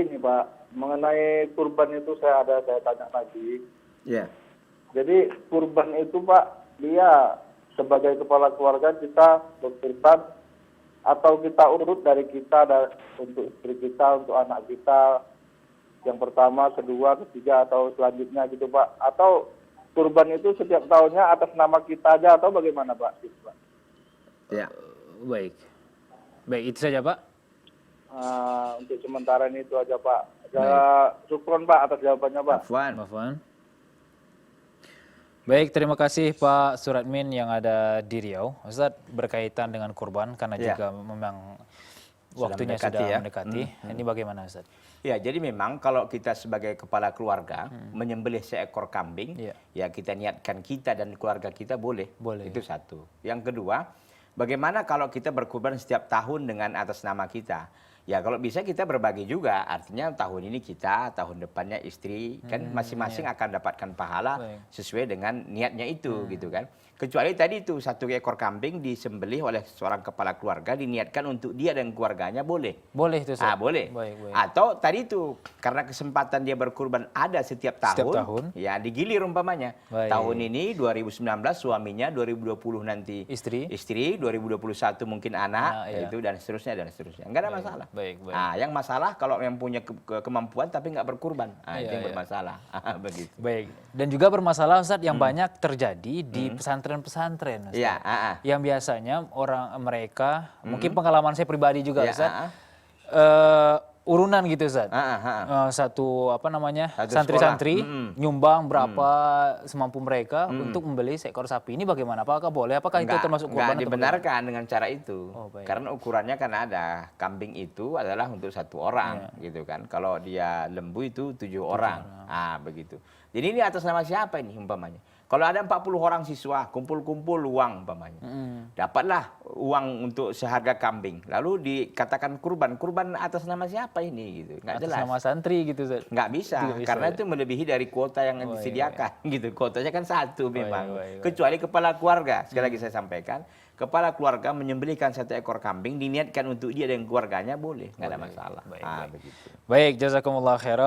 ini Pak, mengenai kurban itu saya tanya lagi. Ya. Jadi kurban itu Pak, dia sebagai kepala keluarga kita berkurban atau kita urut dari kita untuk istri kita, untuk anak kita yang pertama, kedua, ketiga atau selanjutnya gitu Pak. Atau kurban itu setiap tahunnya atas nama kita aja atau bagaimana Pak? Gitu, Pak. Ya. Baik. Baik, itu saja Pak. Untuk sementara ini itu aja Pak. Baik. Syukron Pak atas jawabannya Pak. Afwan. Baik, terima kasih Pak Suratmin yang ada di Riau. Ustadz, berkaitan dengan kurban karena Ya. juga memang Sudah waktunya mendekati sudah ya. mendekati. Ini bagaimana Ustadz? Ya, jadi memang kalau kita sebagai kepala keluarga menyembelih seekor kambing, Iya. ya kita niatkan kita dan keluarga kita boleh. Boleh. Itu satu. Yang kedua, bagaimana kalau kita berkurban setiap tahun dengan atas nama kita? Ya kalau bisa kita berbagi juga, artinya tahun ini kita, tahun depannya istri, kan masing-masing akan dapatkan pahala Baik. sesuai dengan niatnya itu gitu kan. Kecuali tadi itu satu ekor kambing disembelih oleh seorang kepala keluarga diniatkan untuk dia dan keluarganya boleh. Boleh itu Ustadz? Boleh. Baik. Atau tadi itu karena kesempatan dia berkurban ada setiap tahun, ya digilir umpamanya. Baik. Tahun ini 2019 suaminya, 2020 nanti istri 2021 mungkin anak, iya. itu dan seterusnya. Enggak ada masalah. Baik. Yang masalah kalau yang punya kemampuan tapi nggak berkurban, itu yang Iya. bermasalah. Begitu. Baik. Dan juga bermasalah Ustadz yang banyak terjadi di pesantren-pesantren Ustadz. Iya, Yang biasanya orang mereka, mungkin pengalaman saya pribadi juga Iya, Ustadz, urunan gitu Ustadz. Satu santri-santri nyumbang berapa semampu mereka untuk membeli seekor sapi. Ini bagaimana? Apakah boleh? Apakah itu termasuk kurban? Enggak dibenarkan dengan cara itu. Oh, baik. Karena ukurannya kan ada. Kambing itu adalah untuk satu orang, gitu kan. Kalau dia lembu itu 7 orang. Begitu. Jadi ini atas nama siapa ini umpamanya? Kalau ada 40 orang siswa, kumpul-kumpul uang umpamanya. Dapatlah uang untuk seharga kambing. Lalu dikatakan kurban. Kurban atas nama siapa ini? Gitu. Nggak Atas jelas. nama santri gitu Ustadz. Nggak bisa, karena itu melebihi dari kuota yang disediakan. Gitu. Kuotanya kan satu memang. Kecuali kepala keluarga. Sekali lagi saya sampaikan, kepala keluarga menyembelihkan satu ekor kambing, diniatkan untuk dia dan keluarganya boleh. Nggak ada masalah. Baik. Begitu. Baik, jazakumullah khairan.